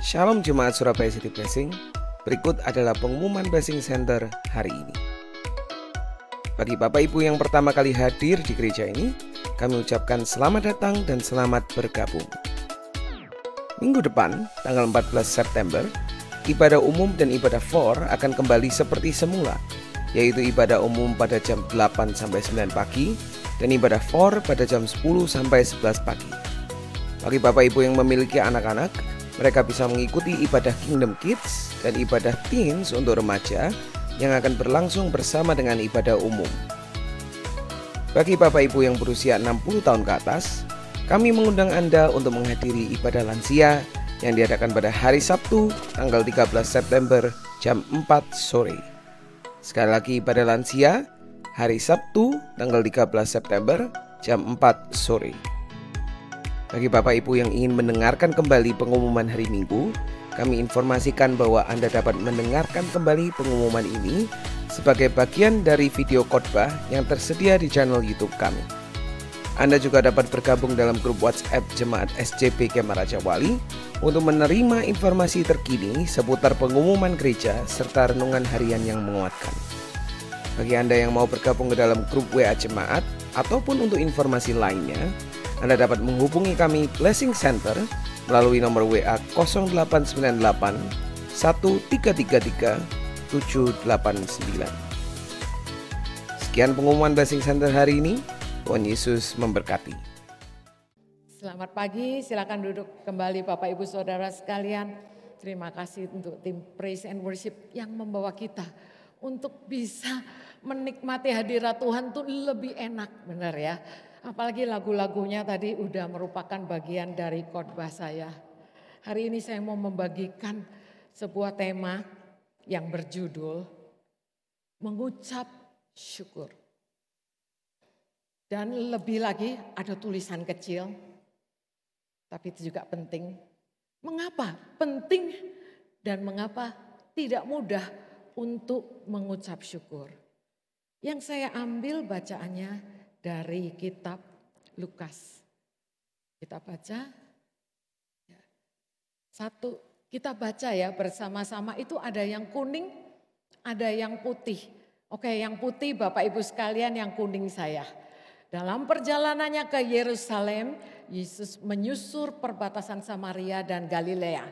Shalom Jemaat Surabaya City Blessing. Berikut adalah pengumuman Blessing Center hari ini. Bagi Bapak Ibu yang pertama kali hadir di gereja ini, kami ucapkan selamat datang dan selamat bergabung. Minggu depan, tanggal 14 September, ibadah umum dan ibadah for akan kembali seperti semula, yaitu ibadah umum pada jam 8-9 pagi dan ibadah for pada jam 10-11 pagi. Bagi Bapak Ibu yang memiliki anak-anak, mereka bisa mengikuti ibadah Kingdom Kids dan ibadah Teens untuk remaja yang akan berlangsung bersama dengan ibadah umum. Bagi Bapak Ibu yang berusia 60 tahun ke atas, kami mengundang Anda untuk menghadiri ibadah lansia yang diadakan pada hari Sabtu, tanggal 13 September jam 4 sore. Sekali lagi ibadah lansia, hari Sabtu, tanggal 13 September jam 4 sore. Bagi Bapak Ibu yang ingin mendengarkan kembali pengumuman hari Minggu, kami informasikan bahwa Anda dapat mendengarkan kembali pengumuman ini sebagai bagian dari video khotbah yang tersedia di channel YouTube kami. Anda juga dapat bergabung dalam grup WhatsApp Jemaat SCP Kemah Raja Wali untuk menerima informasi terkini seputar pengumuman gereja serta renungan harian yang menguatkan. Bagi Anda yang mau bergabung ke dalam grup WA Jemaat ataupun untuk informasi lainnya, Anda dapat menghubungi kami Blessing Center melalui nomor WA 0898 1333 789. Sekian pengumuman Blessing Center hari ini. Tuhan Yesus memberkati. Selamat pagi, silakan duduk kembali Bapak Ibu Saudara sekalian. Terima kasih untuk tim Praise and Worship yang membawa kita untuk bisa menikmati hadirat Tuhan tuh lebih enak, benar ya. Apalagi lagu-lagunya tadi udah merupakan bagian dari khotbah saya. Hari ini saya mau membagikan sebuah tema yang berjudul mengucap syukur. Dan lebih lagi ada tulisan kecil, tapi itu juga penting. Mengapa penting dan mengapa tidak mudah untuk mengucap syukur? Yang saya ambil bacaannya dari kitab Lukas. Kita baca. Satu, kita baca ya bersama-sama, itu ada yang kuning, ada yang putih. Oke, yang putih Bapak Ibu sekalian, yang kuning saya. Dalam perjalanannya ke Yerusalem, Yesus menyusur perbatasan Samaria dan Galilea.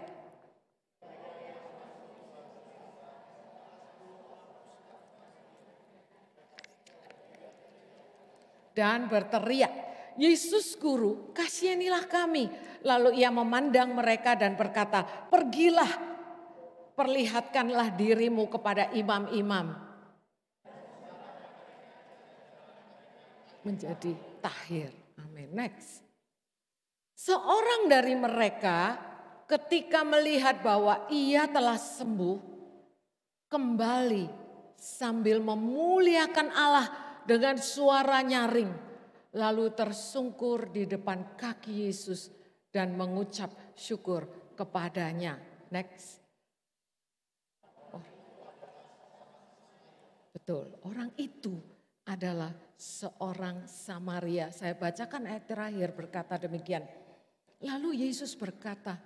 Dan berteriak, Yesus Guru, kasihanilah kami. Lalu ia memandang mereka dan berkata, pergilah, perlihatkanlah dirimu kepada imam-imam. Menjadi tahir. Amin. Next. Seorang dari mereka ketika melihat bahwa ia telah sembuh, kembali sambil memuliakan Allah dengan suara nyaring, lalu tersungkur di depan kaki Yesus dan mengucap syukur kepadanya. Next. Oh. Betul, orang itu adalah seorang Samaria. Saya bacakan ayat terakhir berkata demikian. Lalu Yesus berkata,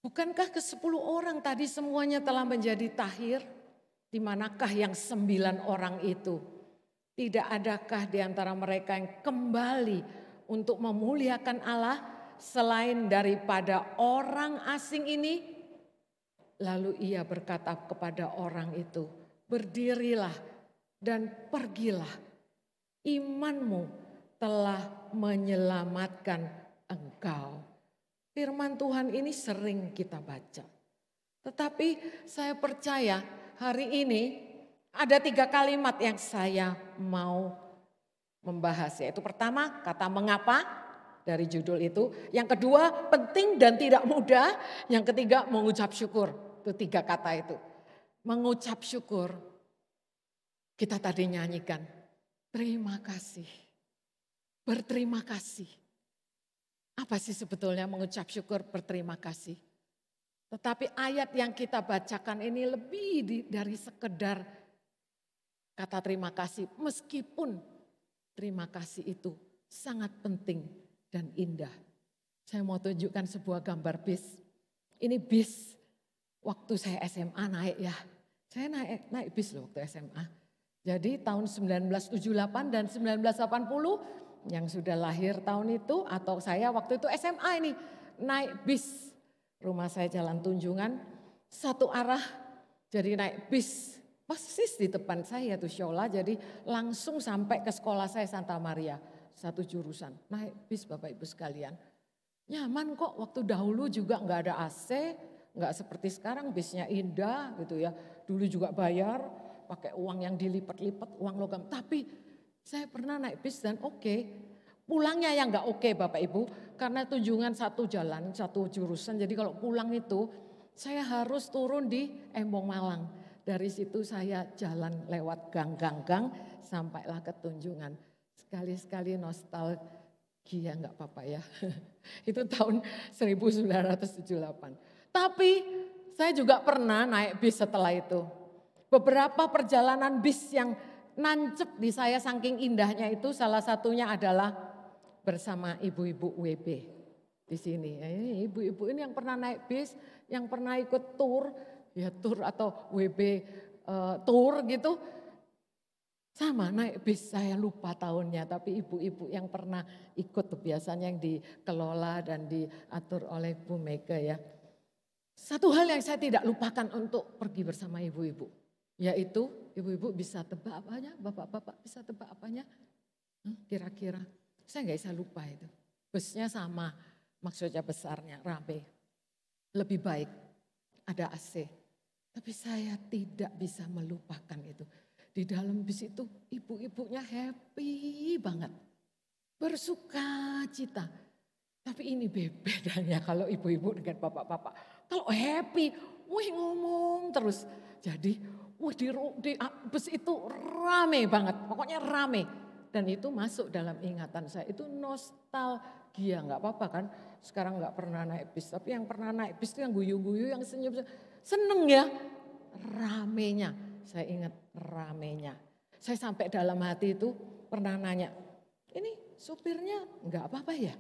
bukankah ke-10 orang tadi semuanya telah menjadi tahir? Di manakah yang 9 orang itu? Tidak adakah di antara mereka yang kembali untuk memuliakan Allah selain daripada orang asing ini? Lalu ia berkata kepada orang itu, berdirilah dan pergilah. Imanmu telah menyelamatkan engkau. Firman Tuhan ini sering kita baca. Tetapi saya percaya hari ini ada 3 kalimat yang saya mau membahas, yaitu pertama kata mengapa dari judul itu. Yang kedua penting dan tidak mudah. Yang ketiga mengucap syukur. Itu 3 kata itu. Mengucap syukur. Kita tadi nyanyikan terima kasih. Berterima kasih. Apa sih sebetulnya mengucap syukur, berterima kasih? Tetapi ayat yang kita bacakan ini lebih dari sekedar kata terima kasih, meskipun terima kasih itu sangat penting dan indah. Saya mau tunjukkan sebuah gambar bis. Ini bis waktu saya SMA naik ya. Saya naik bis loh waktu SMA. Jadi tahun 1978 dan 1980 yang sudah lahir tahun itu atau saya waktu itu SMA ini naik bis. Rumah saya Jalan Tunjungan satu arah jadi naik bis. Persis di depan saya tuh Shola, jadi langsung sampai ke sekolah saya Santa Maria. Satu jurusan, naik bis Bapak Ibu sekalian. Nyaman kok, waktu dahulu juga nggak ada AC, nggak seperti sekarang bisnya indah gitu ya. Dulu juga bayar, pakai uang yang dilipat-lipat, uang logam. Tapi saya pernah naik bis dan oke. Pulangnya yang nggak oke Bapak Ibu, karena Tunjungan satu jalan, satu jurusan. Jadi kalau pulang itu saya harus turun di Embong Malang. Dari situ saya jalan lewat gang-gang sampailah ke Tunjungan. Sekali-sekali nostalgia enggak apa-apa ya. Itu tahun 1978. Tapi saya juga pernah naik bis setelah itu. Beberapa perjalanan bis yang nancep di saya saking indahnya itu salah satunya adalah bersama ibu-ibu WB di sini. Ini ibu-ibu ini yang pernah naik bis, yang pernah ikut tur. Ya tur atau WB tour gitu. Sama naik bis, saya lupa tahunnya. Tapi ibu-ibu yang pernah ikut biasanya yang dikelola dan diatur oleh Bu Mega ya. Satu hal yang saya tidak lupakan untuk pergi bersama ibu-ibu. Yaitu ibu-ibu bisa tebak apanya, bapak-bapak bisa tebak apanya. Kira-kira, saya nggak bisa lupa itu. Busnya sama, maksudnya besarnya, rame. Lebih baik, ada AC. Tapi saya tidak bisa melupakan itu. Di dalam bis itu ibu-ibunya happy banget. Bersuka cita. Tapi ini bedanya kalau ibu-ibu dengan bapak-bapak. Kalau happy, ngomong terus. Jadi di bus itu rame banget. Pokoknya rame. Dan itu masuk dalam ingatan saya. Itu nostalgia, nggak apa-apa kan. Sekarang nggak pernah naik bis. Tapi yang pernah naik bis itu yang guyu-guyu, yang senyum. Seneng ya, ramenya. Saya ingat ramenya. Saya sampai dalam hati itu pernah nanya, ini supirnya nggak apa-apa ya?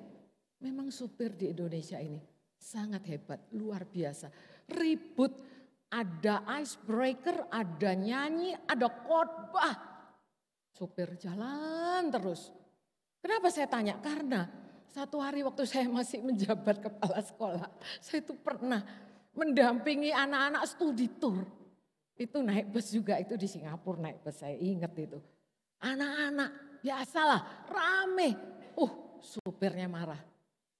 Memang supir di Indonesia ini sangat hebat, luar biasa. Ribut, ada icebreaker, ada nyanyi, ada khotbah. Supir jalan terus. Kenapa saya tanya? Karena satu hari waktu saya masih menjabat kepala sekolah, saya itu pernah mendampingi anak-anak studi tour. Itu naik bus juga, itu di Singapura naik bus, saya ingat itu. Anak-anak, biasalah rame. Supirnya marah.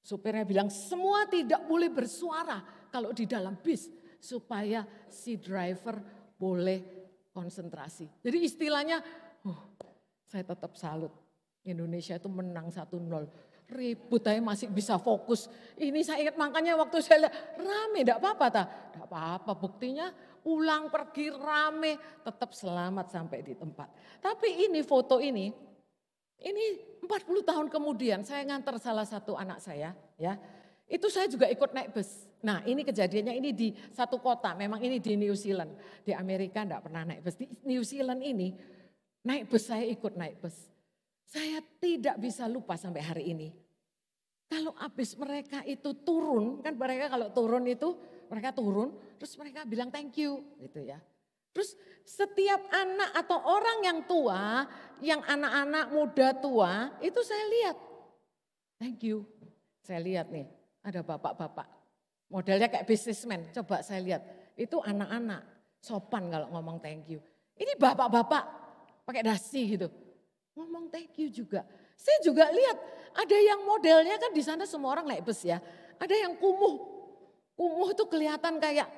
Supirnya bilang semua tidak boleh bersuara kalau di dalam bis. Supaya si driver boleh konsentrasi. Jadi istilahnya, saya tetap salut. Indonesia itu menang 1-0. Ribut aja masih bisa fokus. Ini saya ingat makanya waktu saya lihat rame, enggak apa-apa tak? Enggak apa-apa, buktinya pulang pergi rame, tetap selamat sampai di tempat. Tapi ini foto ini 40 tahun kemudian saya nganter salah satu anak saya ya. Itu saya juga ikut naik bus. Nah ini kejadiannya ini di satu kota, memang ini di New Zealand. Di Amerika enggak pernah naik bus, di New Zealand ini naik bus, saya ikut naik bus. Saya tidak bisa lupa sampai hari ini. Kalau habis mereka itu turun, kan mereka kalau turun itu mereka turun, terus mereka bilang thank you gitu ya. Terus setiap anak atau orang yang tua, yang anak-anak muda tua, itu saya lihat thank you. Saya lihat nih ada bapak-bapak, modelnya kayak businessman, coba saya lihat. Itu anak-anak, sopan kalau ngomong thank you. Ini bapak-bapak pakai dasi gitu. Ngomong thank you juga. Saya juga lihat ada yang modelnya kan di sana semua orang naik bus ya. Ada yang kumuh. Kumuh tuh kelihatan kayak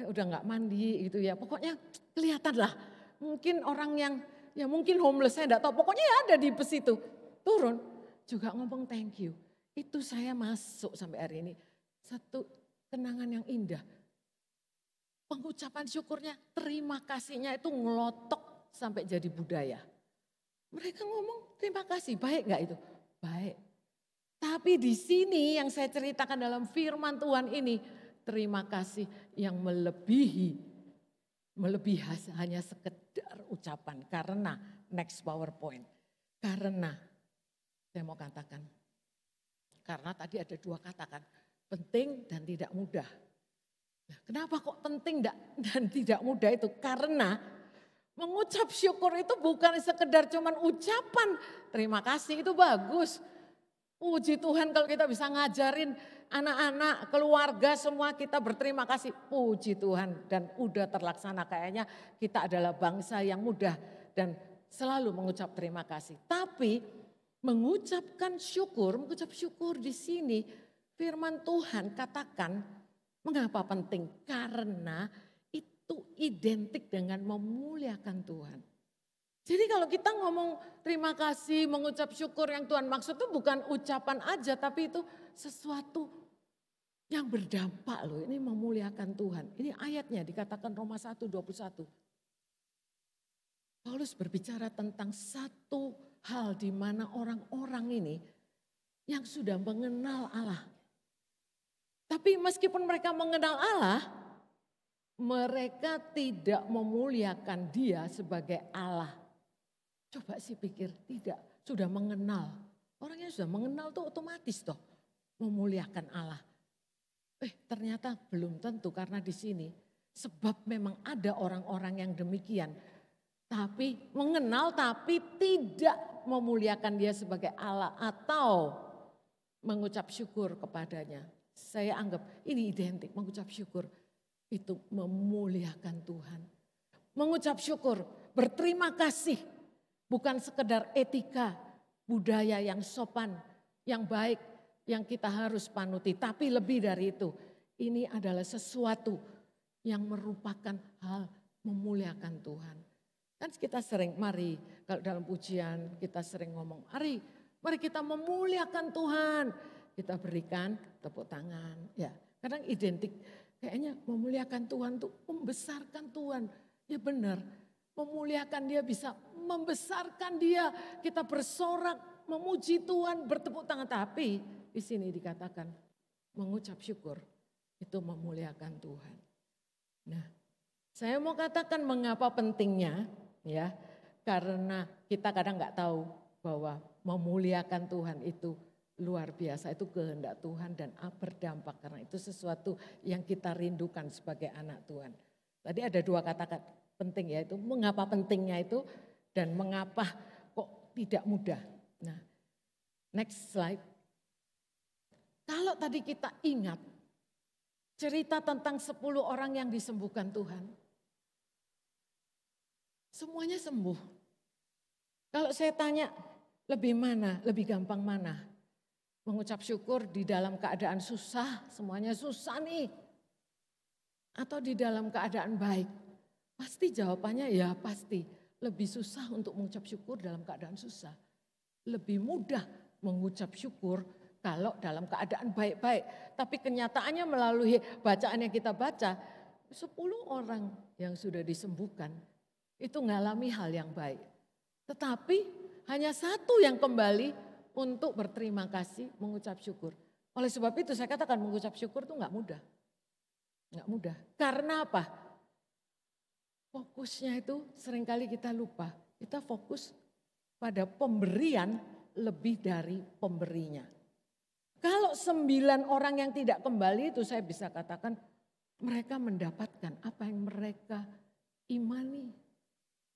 udah nggak mandi gitu ya. Pokoknya kelihatan lah. Mungkin orang yang ya mungkin homeless, saya enggak tahu. Pokoknya ya ada di bus itu. Turun juga ngomong thank you. Itu saya masuk sampai hari ini. Satu kenangan yang indah. Pengucapan syukurnya, terima kasihnya itu ngelotok sampai jadi budaya. Mereka ngomong terima kasih, baik gak itu? Baik. Tapi di sini yang saya ceritakan dalam firman Tuhan ini, terima kasih yang melebihi hanya sekedar ucapan. Karena next PowerPoint. Karena saya mau katakan, karena tadi ada dua kata kan, penting dan tidak mudah. Kenapa kok penting dan tidak mudah itu? Karena mengucap syukur itu bukan sekedar cuman ucapan terima kasih, itu bagus. Puji Tuhan kalau kita bisa ngajarin anak-anak, keluarga semua kita berterima kasih. Puji Tuhan dan udah terlaksana, kayaknya kita adalah bangsa yang mudah dan selalu mengucap terima kasih. Tapi mengucap syukur di sini firman Tuhan katakan mengapa penting? Karena itu identik dengan memuliakan Tuhan. Jadi kalau kita ngomong terima kasih, mengucap syukur yang Tuhan maksud itu bukan ucapan aja, tapi itu sesuatu yang berdampak loh. Ini memuliakan Tuhan. Ini ayatnya dikatakan Roma 1:21. Paulus berbicara tentang satu hal di mana orang-orang ini yang sudah mengenal Allah. Tapi meskipun mereka mengenal Allah, mereka tidak memuliakan Dia sebagai Allah. Coba sih pikir, tidak, sudah mengenal. Orang yang sudah mengenal tuh otomatis toh memuliakan Allah. Ternyata belum tentu, karena di sini sebab memang ada orang-orang yang demikian. Tapi mengenal tapi tidak memuliakan Dia sebagai Allah atau mengucap syukur kepadanya. Saya anggap ini identik, mengucap syukur itu memuliakan Tuhan. Mengucap syukur, berterima kasih. Bukan sekedar etika, budaya yang sopan, yang baik, yang kita harus panuti. Tapi lebih dari itu, ini adalah sesuatu yang merupakan hal memuliakan Tuhan. Kan kita sering, mari kalau dalam pujian kita sering ngomong, mari kita memuliakan Tuhan. Kita berikan tepuk tangan. Ya, kadang identik, kayaknya memuliakan Tuhan tuh membesarkan Tuhan. Ya benar, memuliakan Dia bisa membesarkan Dia, kita bersorak, memuji Tuhan, bertepuk tangan. Tapi di sini dikatakan mengucap syukur itu memuliakan Tuhan. Nah, saya mau katakan mengapa pentingnya, ya, karena kita kadang nggak tahu bahwa memuliakan Tuhan itu luar biasa, itu kehendak Tuhan dan berdampak, karena itu sesuatu yang kita rindukan sebagai anak Tuhan. Tadi ada dua kata penting, yaitu mengapa pentingnya itu dan mengapa kok tidak mudah. Nah, next slide. Kalau tadi kita ingat cerita tentang 10 orang yang disembuhkan Tuhan. Semuanya sembuh. Kalau saya tanya lebih mana, lebih gampang mana? Mengucap syukur di dalam keadaan susah, semuanya susah nih. Atau di dalam keadaan baik? Pasti jawabannya ya pasti. Lebih susah untuk mengucap syukur dalam keadaan susah. Lebih mudah mengucap syukur kalau dalam keadaan baik-baik. Tapi kenyataannya melalui bacaan yang kita baca, 10 orang yang sudah disembuhkan itu mengalami hal yang baik. Tetapi hanya satu yang kembali untuk berterima kasih, mengucap syukur. Oleh sebab itu saya katakan mengucap syukur itu enggak mudah. Enggak mudah. Karena apa? Fokusnya itu seringkali kita lupa. Kita fokus pada pemberian lebih dari pemberinya. Kalau 9 orang yang tidak kembali itu saya bisa katakan mereka mendapatkan apa yang mereka imani.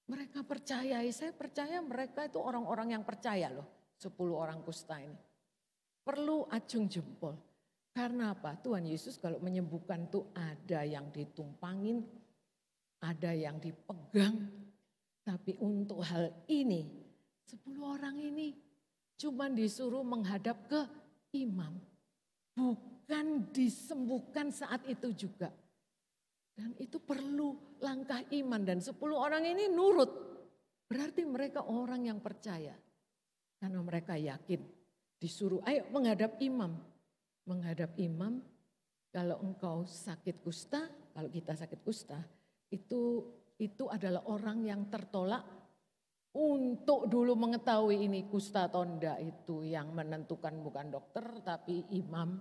Mereka percayai, saya percaya mereka itu orang-orang yang percaya loh. 10 orang kusta ini. Perlu acung jempol. Karena apa? Tuhan Yesus kalau menyembuhkan tuh ada yang ditumpangin, ada yang dipegang. Tapi untuk hal ini 10 orang ini cuma disuruh menghadap ke imam. Bukan disembuhkan saat itu juga. Dan itu perlu langkah iman dan 10 orang ini nurut. Berarti mereka orang yang percaya. Karena mereka yakin disuruh ayo menghadap imam. Menghadap imam kalau engkau sakit kusta, kalau kita sakit kusta. Itu adalah orang yang tertolak untuk dulu mengetahui ini kusta atau enggak, itu yang menentukan bukan dokter tapi imam.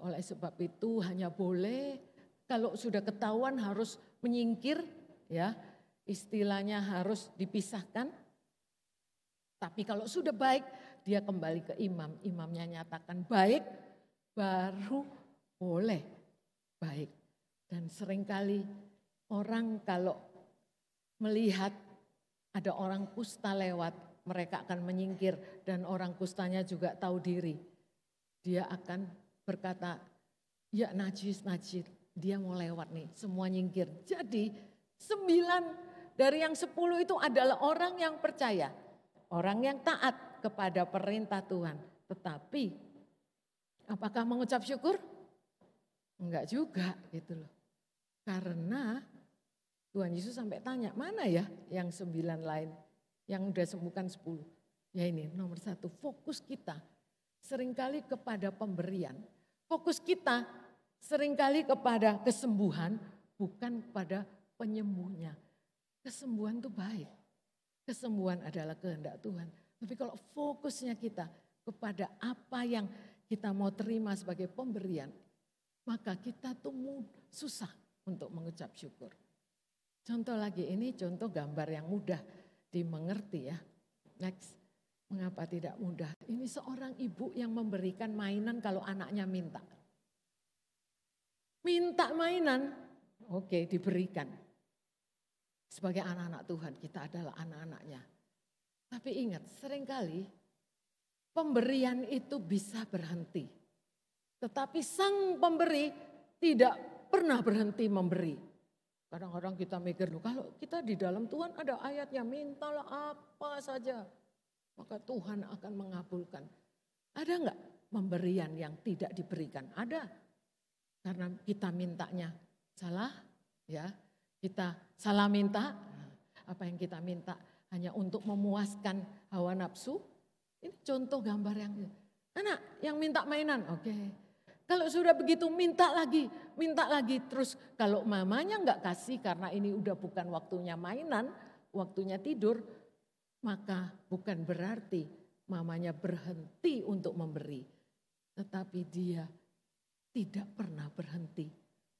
Oleh sebab itu hanya boleh kalau sudah ketahuan harus menyingkir, ya istilahnya harus dipisahkan. Tapi kalau sudah baik dia kembali ke imam, imamnya nyatakan baik baru boleh baik. Dan seringkali orang kalau melihat ada orang kusta lewat, mereka akan menyingkir dan orang kustanya juga tahu diri. Dia akan berkata, ya najis, dia mau lewat nih, semua nyingkir. Jadi 9 dari yang 10 itu adalah orang yang percaya, orang yang taat kepada perintah Tuhan. Tetapi apakah mengucap syukur? Enggak juga gitu loh. Karena Tuhan Yesus sampai tanya, mana ya yang 9 lain, yang udah sembuhkan 10. Ya ini nomor 1, fokus kita seringkali kepada pemberian. Fokus kita seringkali kepada kesembuhan, bukan pada penyembuhnya. Kesembuhan itu baik, kesembuhan adalah kehendak Tuhan. Tapi kalau fokusnya kita kepada apa yang kita mau terima sebagai pemberian, maka kita tuh susah untuk mengucap syukur. Contoh lagi, ini contoh gambar yang mudah dimengerti ya. Next, mengapa tidak mudah? Ini seorang ibu yang memberikan mainan kalau anaknya minta. Minta mainan, oke, diberikan. Sebagai anak-anak Tuhan, kita adalah anak-anaknya. Tapi ingat, seringkali pemberian itu bisa berhenti. Tetapi sang pemberi tidak pernah berhenti memberi. Kadang-kadang kita mikir, kalau kita di dalam Tuhan ada ayatnya, mintalah apa saja, maka Tuhan akan mengabulkan. Ada enggak pemberian yang tidak diberikan? Ada. Karena kita mintanya salah, ya. Kita salah minta, apa yang kita minta hanya untuk memuaskan hawa nafsu. Ini contoh gambar yang, anak yang minta mainan, oke. Kalau sudah begitu minta lagi, terus kalau mamanya enggak kasih karena ini udah bukan waktunya mainan, waktunya tidur, maka bukan berarti mamanya berhenti untuk memberi. Tetapi dia tidak pernah berhenti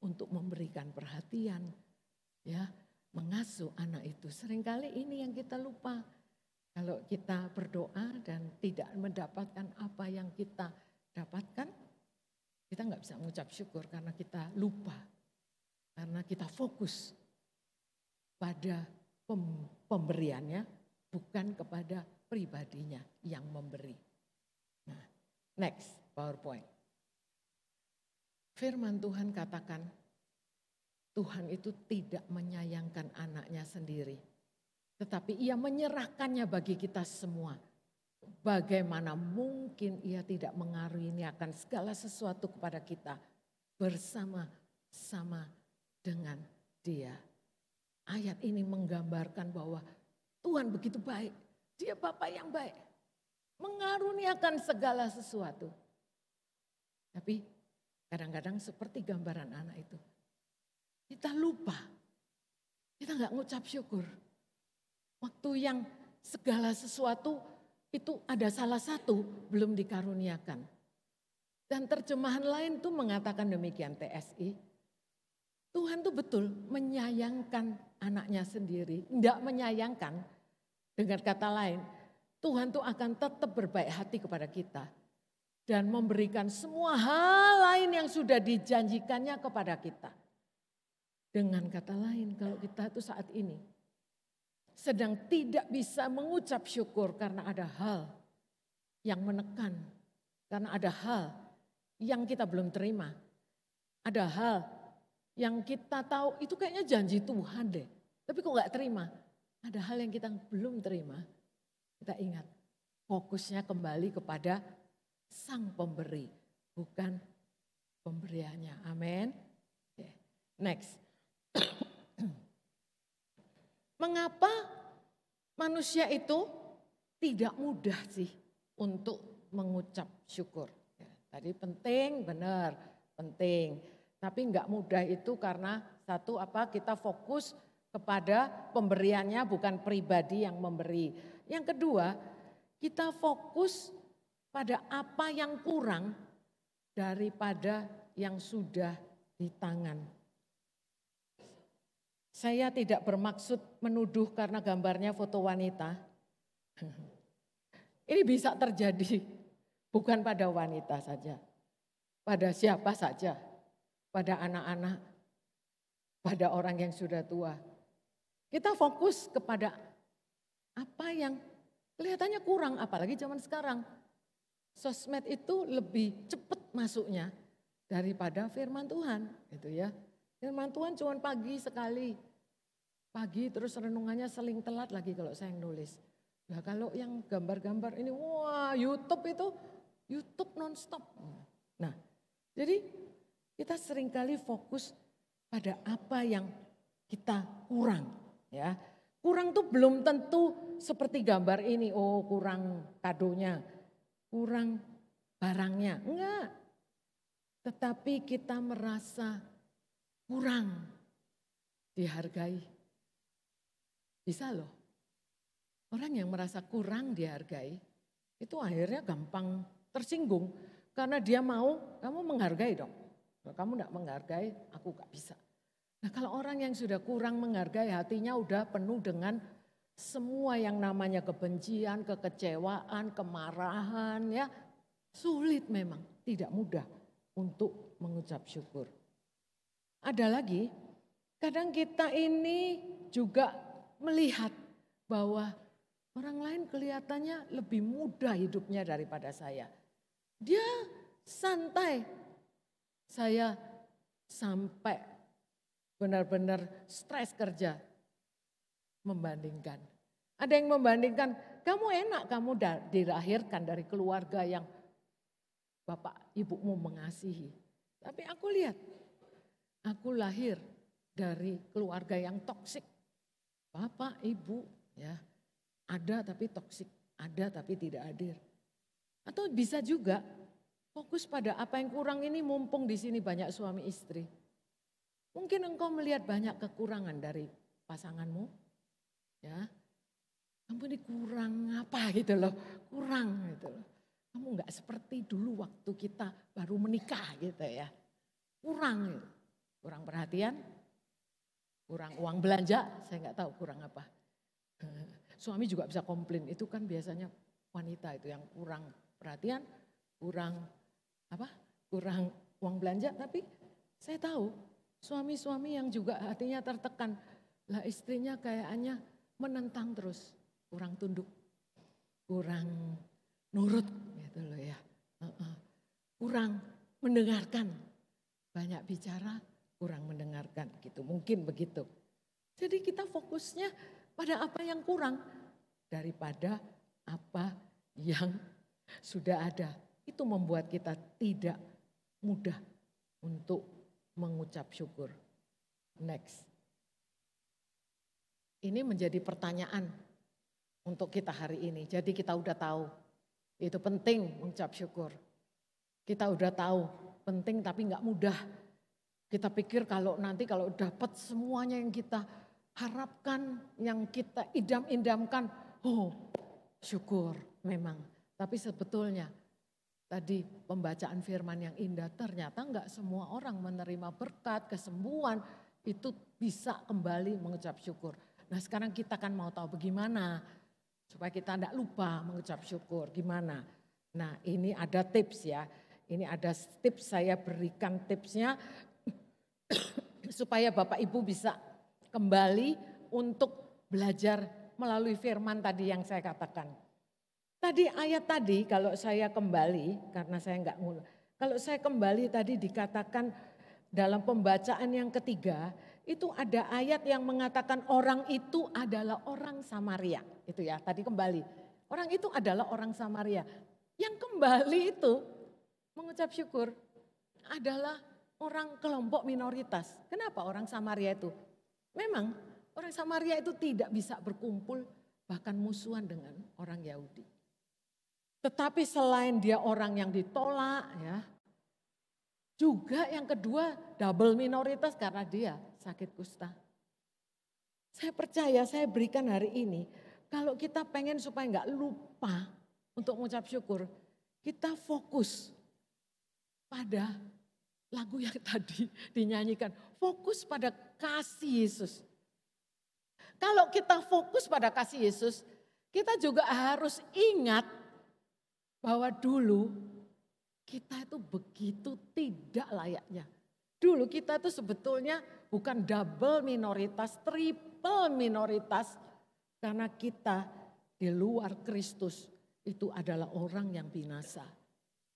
untuk memberikan perhatian, ya, mengasuh anak itu. Seringkali ini yang kita lupa. Kalau kita berdoa dan tidak mendapatkan apa yang kita dapatkan, kita nggak bisa mengucap syukur karena kita lupa. Karena kita fokus pada pemberiannya, bukan kepada pribadinya yang memberi. Nah, next, PowerPoint. Firman Tuhan katakan, Tuhan itu tidak menyayangkan anaknya sendiri. Tetapi ia menyerahkannya bagi kita semua. Bagaimana mungkin ia tidak mengaruniakan segala sesuatu kepada kita bersama-sama dengan dia. Ayat ini menggambarkan bahwa Tuhan begitu baik. Dia Bapa yang baik. Mengaruniakan segala sesuatu. Tapi kadang-kadang seperti gambaran anak itu. Kita lupa. Kita nggak ngucap syukur. Waktu yang segala sesuatu itu ada salah satu belum dikaruniakan. Dan terjemahan lain tuh mengatakan demikian, TSI. Tuhan tuh betul menyayangkan anaknya sendiri. Tidak menyayangkan, dengan kata lain, Tuhan tuh akan tetap berbaik hati kepada kita. Dan memberikan semua hal lain yang sudah dijanjikannya kepada kita. Dengan kata lain, kalau kita tuh saat ini sedang tidak bisa mengucap syukur karena ada hal yang menekan. Karena ada hal yang kita belum terima. Ada hal yang kita tahu itu kayaknya janji Tuhan deh. Tapi kok gak terima. Ada hal yang kita belum terima. Kita ingat fokusnya kembali kepada sang pemberi. Bukan pemberiannya. Amin. Next. Mengapa manusia itu tidak mudah sih untuk mengucap syukur? Ya, tadi penting, benar, penting. Tapi enggak mudah itu karena satu kita fokus kepada pemberiannya bukan pribadi yang memberi. Yang kedua, kita fokus pada apa yang kurang daripada yang sudah di tangan. Saya tidak bermaksud menuduh karena gambarnya foto wanita. Ini bisa terjadi bukan pada wanita saja. Pada siapa saja. Pada anak-anak. pada orang yang sudah tua. Kita fokus kepada apa yang kelihatannya kurang, apalagi zaman sekarang. Sosmed itu lebih cepat masuknya daripada firman Tuhan, gitu ya. Firman Tuhan cuma pagi sekali. Pagi terus renungannya seling telat lagi kalau saya yang nulis. Nah kalau yang gambar-gambar ini, wah YouTube nonstop. Nah jadi kita seringkali fokus pada apa yang kita kurang. Ya, kurang tuh belum tentu seperti gambar ini, oh kurang kadonya, kurang barangnya. Enggak. Tetapi kita merasa kurang dihargai. Bisa loh. Orang yang merasa kurang dihargai itu akhirnya gampang tersinggung. Karena dia mau, kamu menghargai dong. Kalau kamu enggak menghargai, aku gak bisa. Nah kalau orang yang sudah kurang menghargai, hatinya udah penuh dengan semua yang namanya kebencian, kekecewaan, kemarahan, ya sulit memang, tidak mudah untuk mengucap syukur. Ada lagi, kadang kita ini juga melihat bahwa orang lain kelihatannya lebih mudah hidupnya daripada saya. Dia santai, saya sampai benar-benar stres kerja. Membandingkan. Ada yang membandingkan, kamu enak kamu dilahirkan dari keluarga yang bapak ibumu mengasihi. Tapi aku lihat, aku lahir dari keluarga yang toksik. Bapak, ibu ya ada tapi toksik, ada tapi tidak hadir. Atau bisa juga fokus pada apa yang kurang ini, mumpung di sini banyak suami istri. Mungkin engkau melihat banyak kekurangan dari pasanganmu. Ya, kamu ini kurang apa gitu loh, kurang gitu loh. Kamu nggak seperti dulu waktu kita baru menikah gitu ya. Kurang gitu. Kurang perhatian, kurang uang belanja, saya nggak tahu kurang apa. Suami juga bisa komplain, itu kan biasanya wanita itu yang kurang perhatian, kurang apa? Kurang uang belanja, tapi saya tahu suami-suami yang juga hatinya tertekan, lah istrinya kayaknya menentang terus, kurang tunduk, kurang nurut gitu loh ya. Kurang mendengarkan, banyak bicara, kurang mendengarkan gitu, mungkin begitu. Jadi kita fokusnya pada apa yang kurang daripada apa yang sudah ada. Itu membuat kita tidak mudah untuk mengucap syukur. Next. Ini menjadi pertanyaan untuk kita hari ini. Jadi kita udah tahu itu penting mengucap syukur. Kita udah tahu penting tapi nggak mudah. Kita pikir kalau nanti kalau dapat semuanya yang kita harapkan, yang kita idam-idamkan, oh syukur memang. Tapi sebetulnya tadi pembacaan firman yang indah, ternyata nggak semua orang menerima berkat, kesembuhan, itu bisa kembali mengucap syukur. Nah sekarang kita kan mau tahu bagaimana supaya kita tidak lupa mengucap syukur, gimana. Nah ini ada tips ya, ini ada tips, saya berikan tipsnya supaya Bapak Ibu bisa kembali untuk belajar melalui firman tadi yang saya katakan. Tadi ayat tadi kalau saya kembali, karena saya enggak ngulang. Kalau saya kembali tadi dikatakan dalam pembacaan yang ketiga, itu ada ayat yang mengatakan orang itu adalah orang Samaria. Itu ya, tadi kembali. Orang itu adalah orang Samaria. Yang kembali itu mengucap syukur adalah orang kelompok minoritas. Kenapa orang Samaria itu? Memang orang Samaria itu tidak bisa berkumpul bahkan musuhan dengan orang Yahudi. Tetapi selain dia orang yang ditolak ya, juga yang kedua double minoritas karena dia sakit kusta. Saya percaya, saya berikan hari ini, kalau kita pengen supaya nggak lupa untuk mengucap syukur, kita fokus pada lagu yang tadi dinyanyikan, fokus pada kasih Yesus. Kalau kita fokus pada kasih Yesus, kita juga harus ingat bahwa dulu kita itu begitu tidak layaknya. Dulu kita tuh sebetulnya bukan double minoritas, triple minoritas. Karena kita di luar Kristus itu adalah orang yang binasa.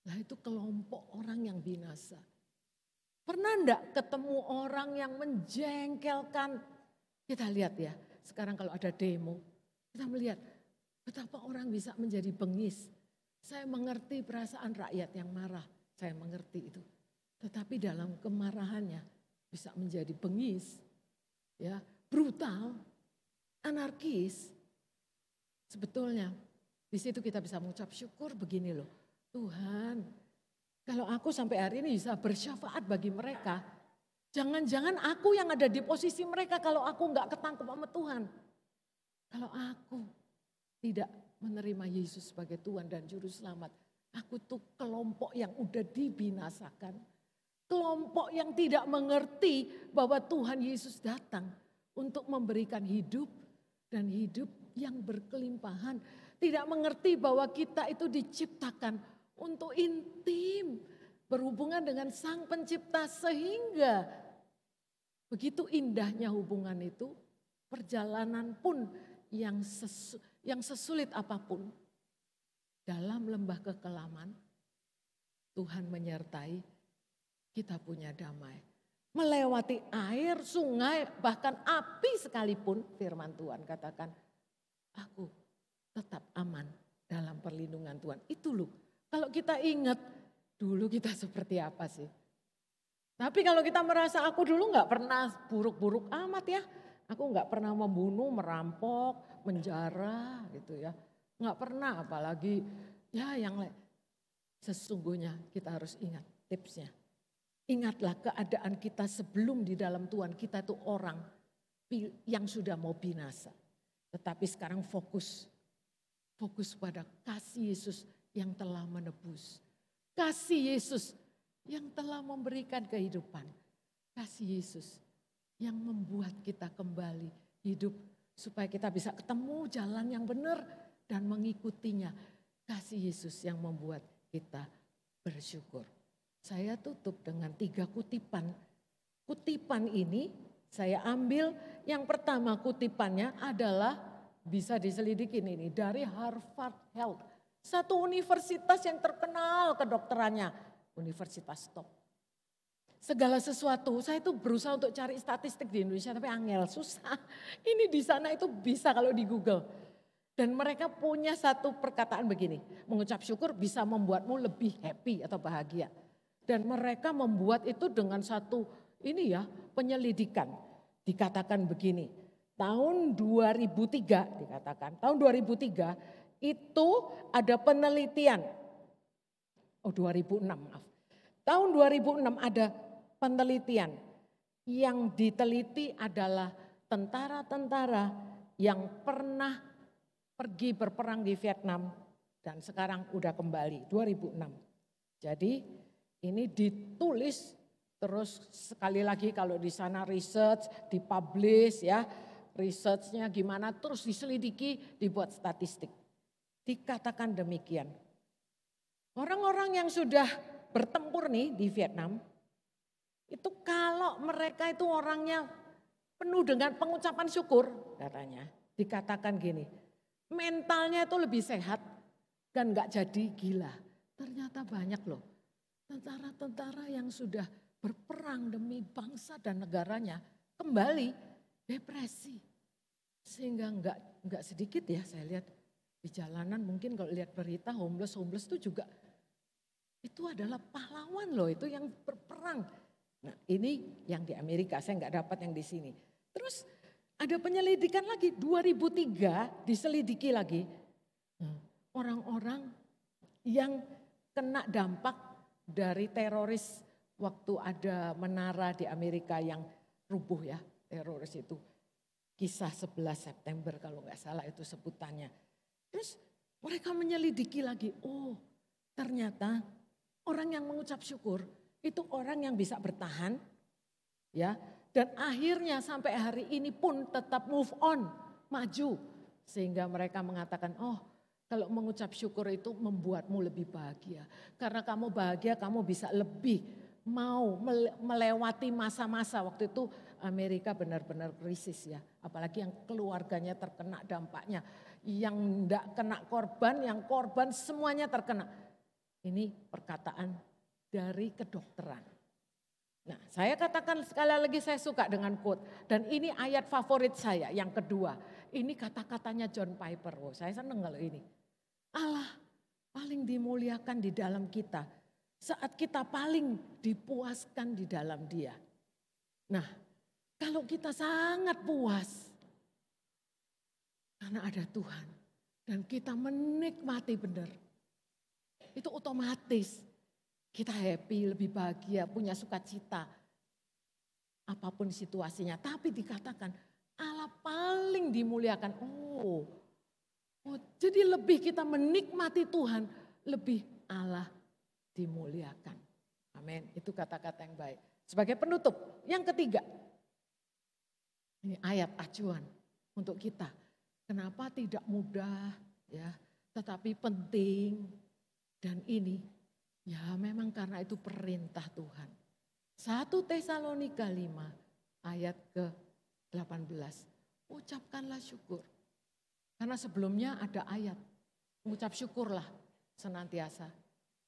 Nah itu kelompok orang yang binasa. Pernah enggak ketemu orang yang menjengkelkan? Kita lihat ya, sekarang kalau ada demo, kita melihat betapa orang bisa menjadi bengis. Saya mengerti perasaan rakyat yang marah, saya mengerti itu. Tetapi dalam kemarahannya bisa menjadi bengis, ya, brutal, anarkis. Sebetulnya di situ kita bisa mengucap syukur begini loh. Tuhan, kalau aku sampai hari ini bisa bersyafaat bagi mereka. Jangan-jangan aku yang ada di posisi mereka kalau aku nggak ketangkep sama Tuhan. Kalau aku tidak menerima Yesus sebagai Tuhan dan Juru Selamat. Aku tuh kelompok yang udah dibinasakan. Kelompok yang tidak mengerti bahwa Tuhan Yesus datang untuk memberikan hidup dan hidup yang berkelimpahan. Tidak mengerti bahwa kita itu diciptakan untuk intim berhubungan dengan Sang Pencipta sehingga begitu indahnya hubungan itu, perjalanan pun yang sesulit apapun dalam lembah kekelaman Tuhan menyertai, kita punya damai. Melewati air, sungai, bahkan api sekalipun firman Tuhan katakan, aku tetap aman dalam perlindungan Tuhan. Itu loh, kalau kita ingat dulu kita seperti apa sih. Tapi kalau kita merasa aku dulu gak pernah buruk-buruk amat ya. Aku gak pernah membunuh, merampok, menjara gitu ya. Gak pernah apalagi ya yang lain. Sesungguhnya kita harus ingat tipsnya. Ingatlah keadaan kita sebelum di dalam Tuhan. Kita itu orang yang sudah mau binasa. Tetapi sekarang fokus pada kasih Yesus yang telah menebus. Kasih Yesus yang telah memberikan kehidupan. Kasih Yesus yang membuat kita kembali hidup. Supaya kita bisa ketemu jalan yang benar dan mengikutinya. Kasih Yesus yang membuat kita bersyukur. Saya tutup dengan 3 kutipan. Kutipan ini saya ambil, yang pertama kutipannya adalah bisa diselidikin ini dari Harvard Health. Satu universitas yang terkenal kedokterannya, universitas top. Segala sesuatu, saya itu berusaha untuk cari statistik di Indonesia tapi angel, susah. Ini di sana itu bisa kalau di Google. Dan mereka punya satu perkataan begini, mengucap syukur bisa membuatmu lebih happy atau bahagia. Dan mereka membuat itu dengan satu ini ya penyelidikan. Dikatakan begini, tahun 2003 dikatakan, tahun 2003 itu ada penelitian, 2006 maaf. Tahun 2006 ada penelitian yang diteliti adalah tentara-tentara yang pernah pergi berperang di Vietnam dan sekarang udah kembali 2006. Jadi ini ditulis terus sekali lagi kalau di sana research, dipublish ya, researchnya gimana terus diselidiki, dibuat statistik. Dikatakan demikian. Orang-orang yang sudah bertempur nih di Vietnam, itu kalau mereka itu orangnya penuh dengan pengucapan syukur katanya. Dikatakan gini, mentalnya itu lebih sehat dan gak jadi gila. Ternyata banyak loh tentara-tentara yang sudah berperang demi bangsa dan negaranya kembali depresi. Sehingga enggak sedikit ya saya lihat di jalanan mungkin kalau lihat berita homeless itu juga itu adalah pahlawan loh, itu yang berperang. Nah ini yang di Amerika, saya enggak dapat yang di sini. Terus ada penyelidikan lagi 2003 diselidiki lagi orang-orang yang kena dampak dari teroris waktu ada menara di Amerika yang rubuh ya, teroris itu. Kisah 11 September kalau nggak salah itu sebutannya. Terus mereka menyelidiki lagi, oh ternyata orang yang mengucap syukur itu orang yang bisa bertahan ya. Dan akhirnya sampai hari ini pun tetap move on, maju. Sehingga mereka mengatakan, oh kalau mengucap syukur itu membuatmu lebih bahagia. Karena kamu bahagia, kamu bisa lebih mau melewati masa-masa. Waktu itu Amerika benar-benar krisis ya. Apalagi yang keluarganya terkena dampaknya. Yang enggak kena korban, yang korban semuanya terkena. Ini perkataan dari kedokteran. Nah, saya katakan sekali lagi saya suka dengan quote. Dan ini ayat favorit saya yang kedua. Ini kata-katanya John Piper. Oh, saya senang kalau ini. Allah paling dimuliakan di dalam kita saat kita paling dipuaskan di dalam Dia. Nah, kalau kita sangat puas karena ada Tuhan dan kita menikmati benar, itu otomatis kita happy, lebih bahagia, punya sukacita. Apapun situasinya, tapi dikatakan Allah paling dimuliakan. Oh, jadi lebih kita menikmati Tuhan, lebih Allah dimuliakan. Amin. Itu kata-kata yang baik. Sebagai penutup, yang ketiga. Ini ayat acuan untuk kita. Kenapa tidak mudah ya, tetapi penting. Dan ini ya memang karena itu perintah Tuhan. 1 Tesalonika 5 ayat ke-18. Ucapkanlah syukur. Karena sebelumnya ada ayat. Mengucap syukurlah senantiasa.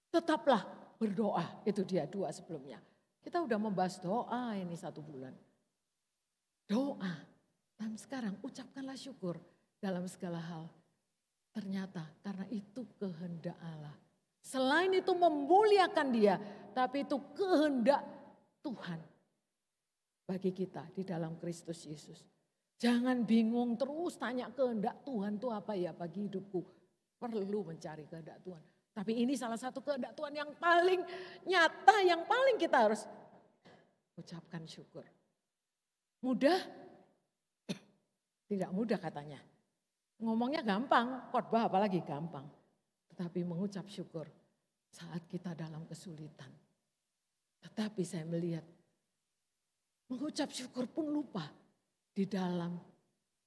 Tetaplah berdoa. Itu dia 2 sebelumnya. Kita udah membahas doa ini 1 bulan. Doa. Dan sekarang ucapkanlah syukur dalam segala hal. Ternyata karena itu kehendak Allah. Selain itu memuliakan Dia, tapi itu kehendak Tuhan bagi kita di dalam Kristus Yesus. Jangan bingung terus tanya kehendak Tuhan itu apa ya bagi hidupku. Perlu mencari kehendak Tuhan. Tapi ini salah satu kehendak Tuhan yang paling nyata, yang paling kita harus ucapkan syukur. Mudah? Tidak mudah katanya. Ngomongnya gampang, khotbah apalagi gampang. Tetapi mengucap syukur saat kita dalam kesulitan. Tetapi saya melihat mengucap syukur pun lupa di dalam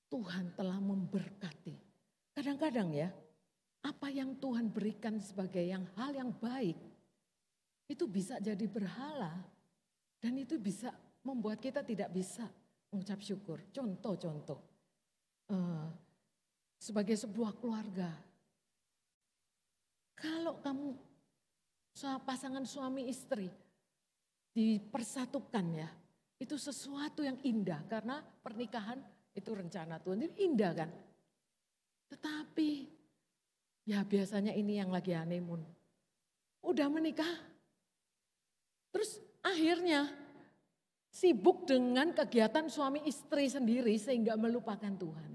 Tuhan telah memberkati. Kadang-kadang ya, apa yang Tuhan berikan sebagai hal yang baik, itu bisa jadi berhala. Dan itu bisa membuat kita tidak bisa mengucap syukur. Contoh-contoh, sebagai sebuah keluarga, kalau kamu pasangan suami istri dipersatukan ya, itu sesuatu yang indah karena pernikahan itu rencana Tuhan, itu indah kan. Tetapi ya biasanya ini yang lagi honeymoon, udah menikah, terus akhirnya sibuk dengan kegiatan suami istri sendiri sehingga melupakan Tuhan.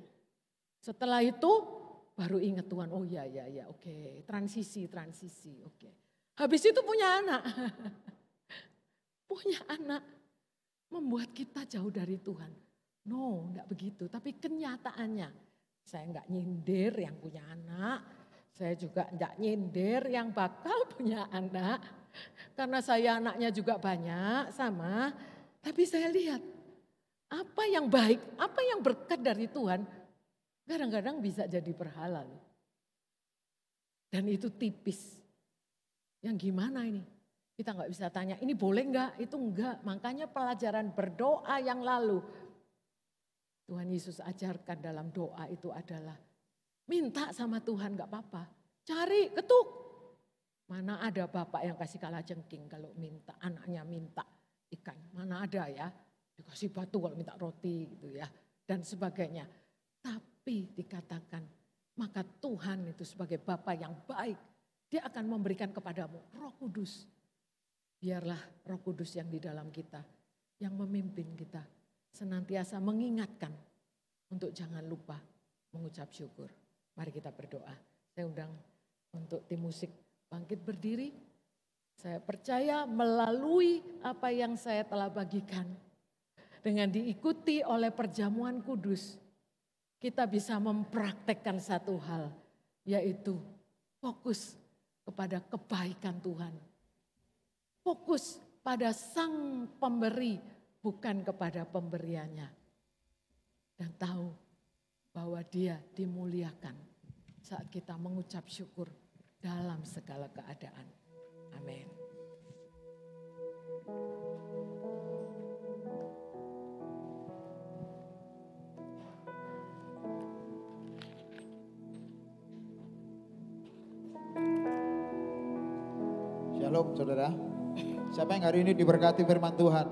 Setelah itu baru ingat Tuhan, oh ya oke, transisi, oke. Habis itu punya anak, punya anak membuat kita jauh dari Tuhan. No, enggak begitu, tapi kenyataannya saya enggak nyindir yang punya anak, saya juga enggak nyindir yang bakal punya anak. Karena saya anaknya juga banyak sama, tapi saya lihat apa yang baik, apa yang berkat dari Tuhan, kadang-kadang bisa jadi berhala loh. Dan itu tipis. Yang gimana ini? Kita nggak bisa tanya, ini boleh nggak? Itu enggak. Makanya pelajaran berdoa yang lalu, Tuhan Yesus ajarkan dalam doa itu adalah minta sama Tuhan nggak apa-apa. Cari, ketuk. Mana ada bapak yang kasih kalajengking kalau minta, anaknya minta ikan. Mana ada ya, dikasih batu kalau minta roti gitu ya. Dan sebagainya. Tapi dikatakan, maka Tuhan itu sebagai Bapa yang baik, Dia akan memberikan kepadamu Roh Kudus. Biarlah Roh Kudus yang di dalam kita, yang memimpin kita, senantiasa mengingatkan untuk jangan lupa mengucap syukur. Mari kita berdoa. Saya undang untuk tim musik bangkit berdiri. Saya percaya melalui apa yang saya telah bagikan, dengan diikuti oleh perjamuan kudus, kita bisa mempraktekkan satu hal, yaitu fokus kepada kebaikan Tuhan. Fokus pada Sang Pemberi, bukan kepada pemberiannya. Dan tahu bahwa Dia dimuliakan saat kita mengucap syukur dalam segala keadaan. Amin. Shalom saudara. Siapa yang hari ini diberkati firman Tuhan?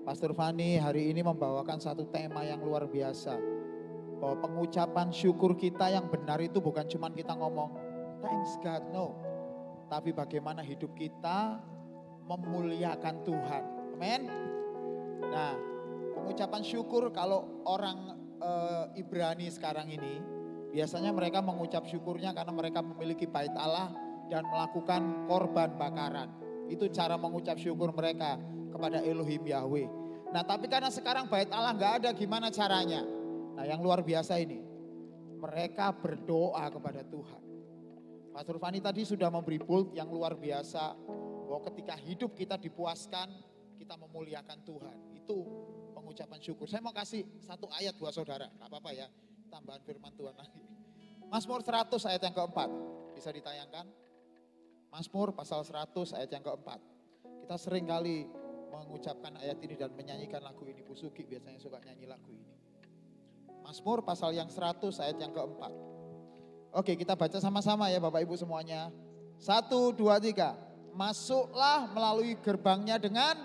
Pastor Fani hari ini membawakan satu tema yang luar biasa. Bahwa pengucapan syukur kita yang benar itu bukan cuma kita ngomong thanks God, no. Tapi bagaimana hidup kita memuliakan Tuhan. Amin. Nah, pengucapan syukur kalau orang Ibrani sekarang ini, biasanya mereka mengucap syukurnya karena mereka memiliki bait Allah dan melakukan korban bakaran. Itu cara mengucap syukur mereka kepada Elohim Yahweh. Nah tapi karena sekarang bait Allah nggak ada, gimana caranya? Nah yang luar biasa ini, mereka berdoa kepada Tuhan. Pastor Fani tadi sudah memberi bold yang luar biasa, bahwa ketika hidup kita dipuaskan, kita memuliakan Tuhan. Itu pengucapan syukur. Saya mau kasih satu ayat buat saudara, gak apa-apa ya, tambahan firman Tuhan lagi. Mazmur 100 ayat yang keempat, bisa ditayangkan? Mazmur pasal 100 ayat yang keempat. Kita sering kali mengucapkan ayat ini dan menyanyikan lagu ini. Bu Sugi biasanya suka nyanyi lagu ini. Mazmur pasal yang 100 ayat yang keempat. Oke, kita baca sama-sama ya Bapak Ibu semuanya. 1, 2, 3. Masuklah melalui gerbangnya dengan